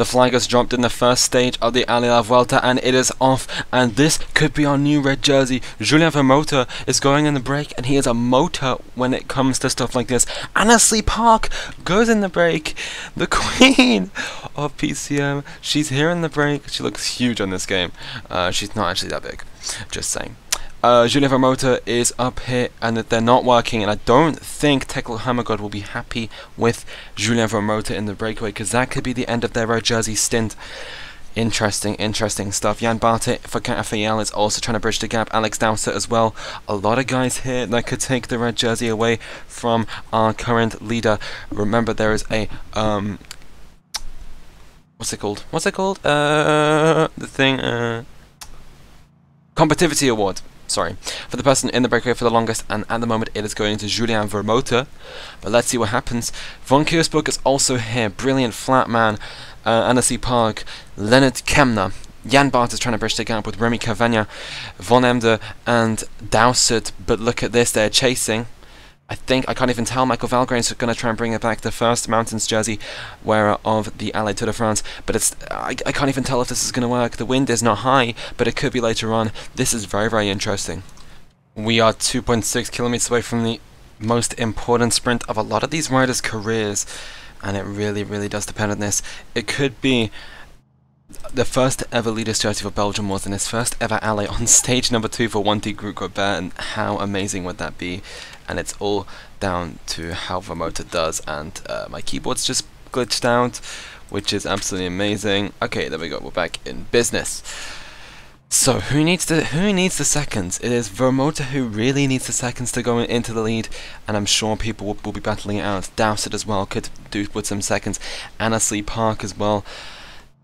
The flag is dropped in the first stage of the ALLEZ Vuelta, and it is off, and this could be our new red jersey. Julien Vermote is going in the break, and he is a motor when it comes to stuff like this. SKYPE goes in the break. The queen of PCM, she's here in the break. She looks huge on this game. She's not actually that big, just saying. Julien Vermote is up here, and that they're not working, and I don't think Tekla Hammergod will be happy with Julien Vermote in the breakaway, because that could be the end of their red jersey stint. Interesting stuff. Jan Bartet for KFAL is also trying to bridge the gap. Alex Dowser as well. A lot of guys here that could take the red jersey away from our current leader. Remember, there is a what's it called? The thing. Competitivity award. Sorry, for the person in the breakaway for the longest, and at the moment it is going to Julien Vermote. But let's see what happens. Von Kiersburg is also here. Brilliant flat man. SKYPE, Leonard Kemner. Jan Bart is trying to bridge the gap with Remy Cavagna, Von Emder, and Dowsett. But look at this, they're chasing. I can't even tell. Michael Valgren is going to try and bring it back, the first Mountains jersey wearer of the ALLEZ Tour de France. But I can't even tell if this is going to work. The wind is not high, but it could be later on. This is very interesting. We are 2.6 kilometers away from the most important sprint of a lot of these riders' careers, and it really does depend on this. It could be the first ever leaders jersey for Belgium was in his first ever ALLEZ on stage number 2 for 1T Group Gobert, and how amazing would that be? And it's all down to how Vermote does, and my keyboard's just glitched out, which is absolutely amazing. Okay, there we go, we're back in business. So who needs the seconds? It is Vermote who really needs the seconds to go into the lead, and I'm sure people will be battling it out. Dowsett as well could do with some seconds, and SKYPE as well.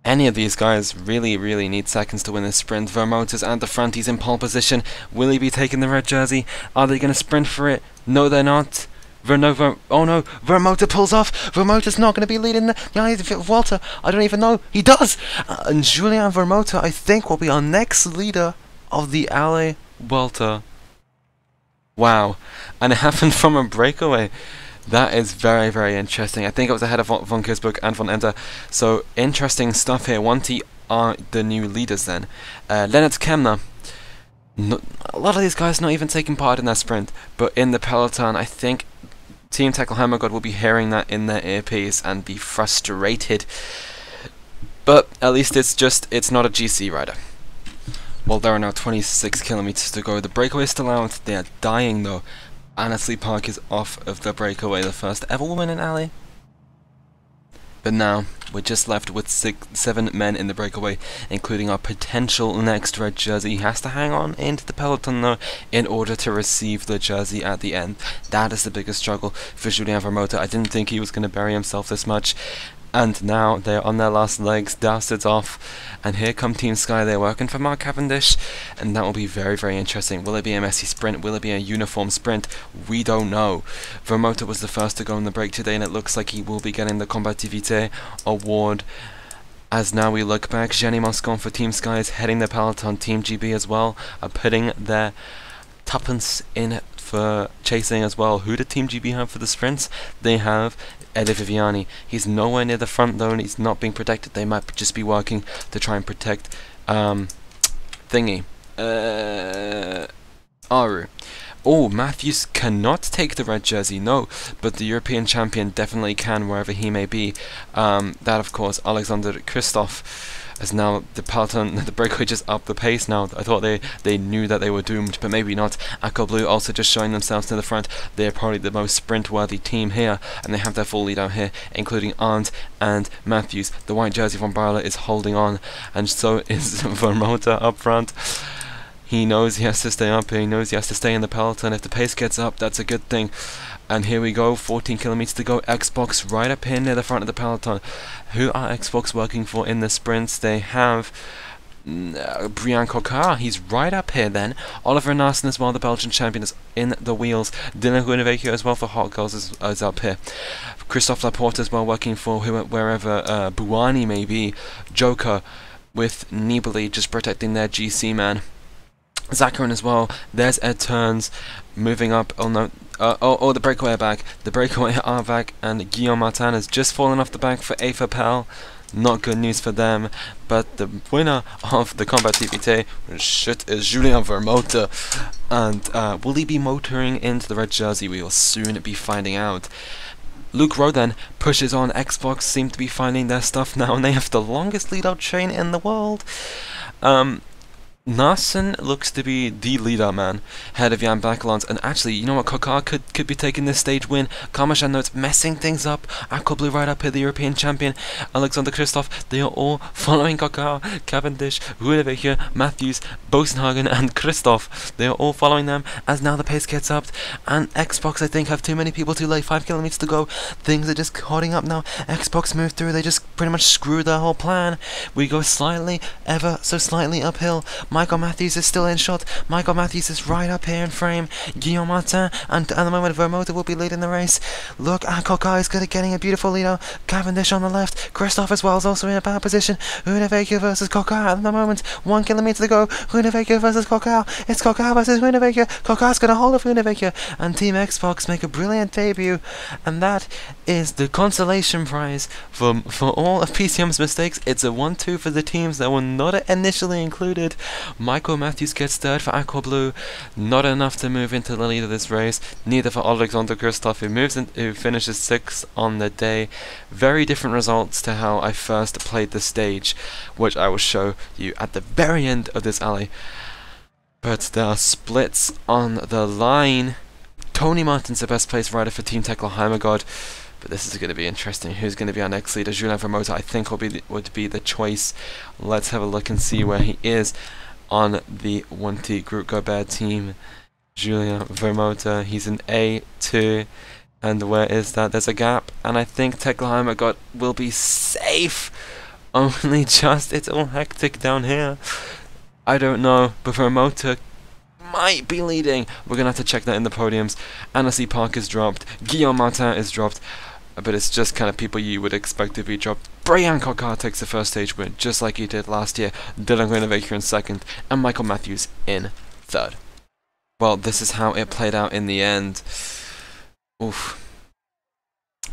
Any of these guys really need seconds to win this sprint. Vermote is at the front, he's in pole position. Will he be taking the red jersey? Are they going to sprint for it? No, they're not. Oh no, Vermote pulls off. Vermote's not going to be leading the ALLEZ Vuelta. I don't even know. He does! And Julien Vermote, I think, will be our next leader of the ALLEZ Vuelta. Wow. And it happened from a breakaway. That is very interesting. I think it was ahead of Von Kiersburg and Von Emder. So, interesting stuff here. 1T are the new leaders then. Leonard Kemner. A lot of these guys not even taking part in that sprint. But in the peloton, I think Team Tekla Hammergod will be hearing that in their earpiece and be frustrated. But at least it's not a GC rider. Well, there are now 26 kilometers to go. The breakaway is still out. They are dying though. SKYPE is off of the breakaway, the first ever woman in ALLEZ. But now, we're just left with 7 men in the breakaway, including our potential next red jersey. He has to hang on into the peloton though, in order to receive the jersey at the end. That is the biggest struggle for Julien Vermote. I didn't think he was going to bury himself this much. And now they're on their last legs. Dowsett's off, and here come Team Sky. They're working for Mark Cavendish, and that will be very interesting. Will it be a messy sprint? Will it be a uniform sprint? We don't know. Vermote was the first to go in the break today, and it looks like he will be getting the Combativité award. As now we look back, Jenny Moscon for Team Sky is heading the peloton. Team GB as well are putting their tuppence in for chasing as well. Who did Team GB have for the sprints? They have Ede Viviani. He's nowhere near the front though, and he's not being protected. They might just be working to try and protect thingy. Aru. Oh, Matthews cannot take the red jersey, no, but the European champion definitely can wherever he may be. That of course, Alexander Kristoff. As now the peloton, the breakaway just upped the pace now. I thought they knew that they were doomed, but maybe not. Aqua Blue also just showing themselves to the front. They're probably the most sprint-worthy team here, and they have their full lead out here, including Arndt and Matthews. The white jersey von Barla is holding on, and so is Vermote up front. He knows he has to stay up here, he knows he has to stay in the peloton. If the pace gets up, that's a good thing. And here we go, 14 kilometers to go. Xbox right up here near the front of the peloton. Who are Xbox working for in the sprints? They have Brian Coquart, he's right up here then. Oliver Nassen as well, the Belgian champion, is in the wheels. Dylan Guinevecchio as well for Hot Girls is up here. Christophe Laporte as well, working for wherever Buani may be. Joker with Nibali just protecting their GC man. Zakarin as well. There's Ed Turns moving up. Oh no. The breakaway are back. The breakaway are back, and Guillaume Martin has just fallen off the back for Eva Pell. Not good news for them, but the winner of the Combat TBT is Julien Vermote. And will he be motoring into the red jersey? We will soon be finding out. Luke Rowe then pushes on. Xbox seem to be finding their stuff now, and they have the longest lead-out chain in the world. Narsen looks to be the leader, man, head of Jan Bakelons, and actually, you know what, Kokar could be taking this stage win. Karmashan knows messing things up. Aquablue right up here, the European champion, Alexander Kristoff, they are all following Kokar, Cavendish, Runevicher, Matthews, Bosenhagen, and Kristoff. They are all following them, as now the pace gets up, and Xbox, I think, have too many people too late, 5 kilometers to go. Things are just cutting up now. Xbox move through, they just pretty much screwed their whole plan. We go slightly, ever so slightly uphill. Michael Matthews is still in shot. Michael Matthews is right up here in frame. Guillaume Martin and at the moment Vermote will be leading the race. Look, Kokar is getting a beautiful lead out. Cavendish on the left. Kristoff as well is also in a bad position. Runevicher versus Kokar at the moment. 1 kilometer to go. Runevicher versus Kokar. It's Kokar versus Runevicher. Kokar's got a hold of Runevicher. And Team Xbox make a brilliant debut. And that is the consolation prize for all of PCM's mistakes. It's a 1-2 for the teams that were not initially included. Michael Matthews gets third for Aquablue, not enough to move into the lead of this race. Neither for Alexander Kristoff, who finishes 6th on the day. Very different results to how I first played the stage, which I will show you at the very end of this alley. But there are splits on the line. Tony Martin's the best placed rider for Team Tekla Heimagod. But this is going to be interesting. Who's going to be our next leader? Julien Vermote, I think, would be the choice. Let's have a look and see where he is on the 1T Group Gobert team. Julien Vermote, he's in A2. And where is that? There's a gap. And I think Tekla Heimagod will be safe. Only just, it's all hectic down here. I don't know, but Vermote might be leading. We're going to have to check that in the podiums. Annecy Park is dropped. Guillaume Martin is dropped. But it's just kind of people you would expect to be dropped. Brian Kokar takes the first stage win, just like he did last year. Dylan Runevicher in 2nd, and Michael Matthews in 3rd. Well, this is how it played out in the end. Oof.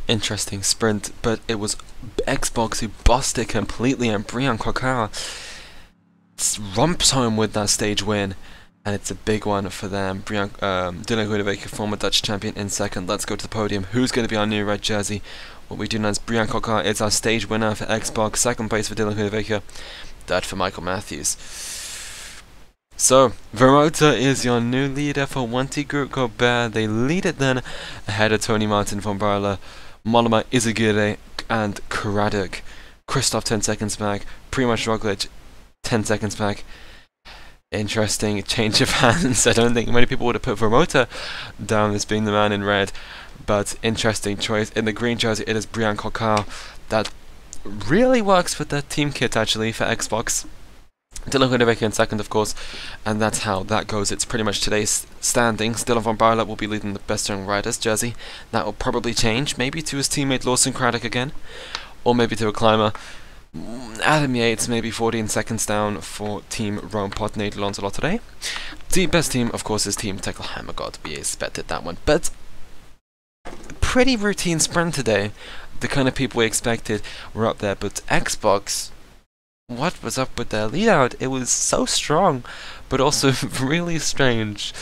Interesting sprint, but it was Xbox who bossed it completely, and Brian Kokar romps home with that stage win. And it's a big one for them. Dylan Runevicher, former Dutch champion, in 2nd. Let's go to the podium. Who's going to be our new red jersey? What we do now is Brian Kokar is our stage winner for Xbox. 2nd place for Dylan Runevicher. 3rd for Michael Matthews. So, Vermote is your new leader for 1T Group Gobert. They lead it then ahead of Tony Martin, Von Barla, Mollema, Izagirre, and Karaduk. Kristoff 10 seconds back. Primož Roglic 10 seconds back. Interesting change of hands. I don't think many people would have put Vermote down as being the man in red, but interesting choice. In the green jersey, it is Brian Kokar. That really works with the team kit, actually, for Xbox. Dylan Runevicher in 2nd, of course, and that's how that goes. It's pretty much today's standings. Dylan Von Barla will be leading the Best Young Riders jersey. That will probably change, maybe to his teammate Lawson Craddock again, or maybe to a climber. Adam Yates maybe 14 seconds down for Team Lampart Nederland today. The best team, of course, is Team Tekla Heimagod. We expected that one, but pretty routine sprint today. The kind of people we expected were up there, but Xbox, what was up with their lead out? It was so strong, but also really strange.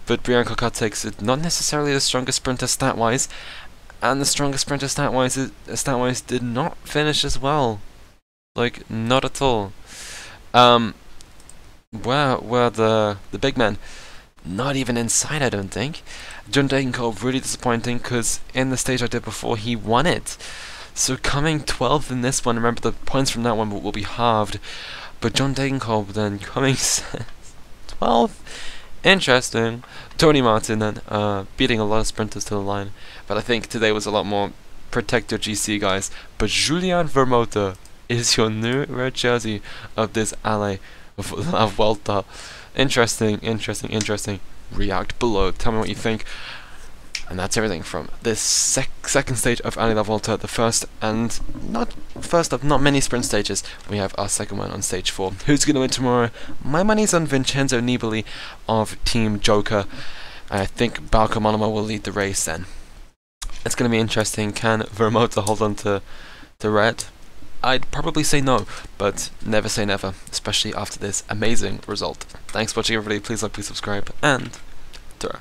But Brian Kokar takes it. Not necessarily the strongest sprinter stat-wise, and the strongest sprinter stat-wise did not finish as well. Like, not at all. Where were the big men? Not even inside, I don't think. John Degenkolb, really disappointing, because in the stage I did before, he won it. So coming 12th in this one, remember the points from that one will be halved. But John Degenkolb then coming 12th. Interesting. Tony Martin then beating a lot of sprinters to the line. But I think today was a lot more protect your GC guys. But Julien Vermote is your new red jersey of this alley of Vuelta. Interesting. React below. Tell me what you think. And that's everything from this second stage of Alley La Vuelta. The first and not first of not many sprint stages. We have our second one on stage 4. Who's going to win tomorrow? My money's on Vincenzo Nibali of Team Joker. I think Bauke Mollema will lead the race then. It's going to be interesting. Can Vermote hold on to red? I'd probably say no, but never say never, especially after this amazing result. Thanks for watching, everybody. Please like, please subscribe, and ta-ra.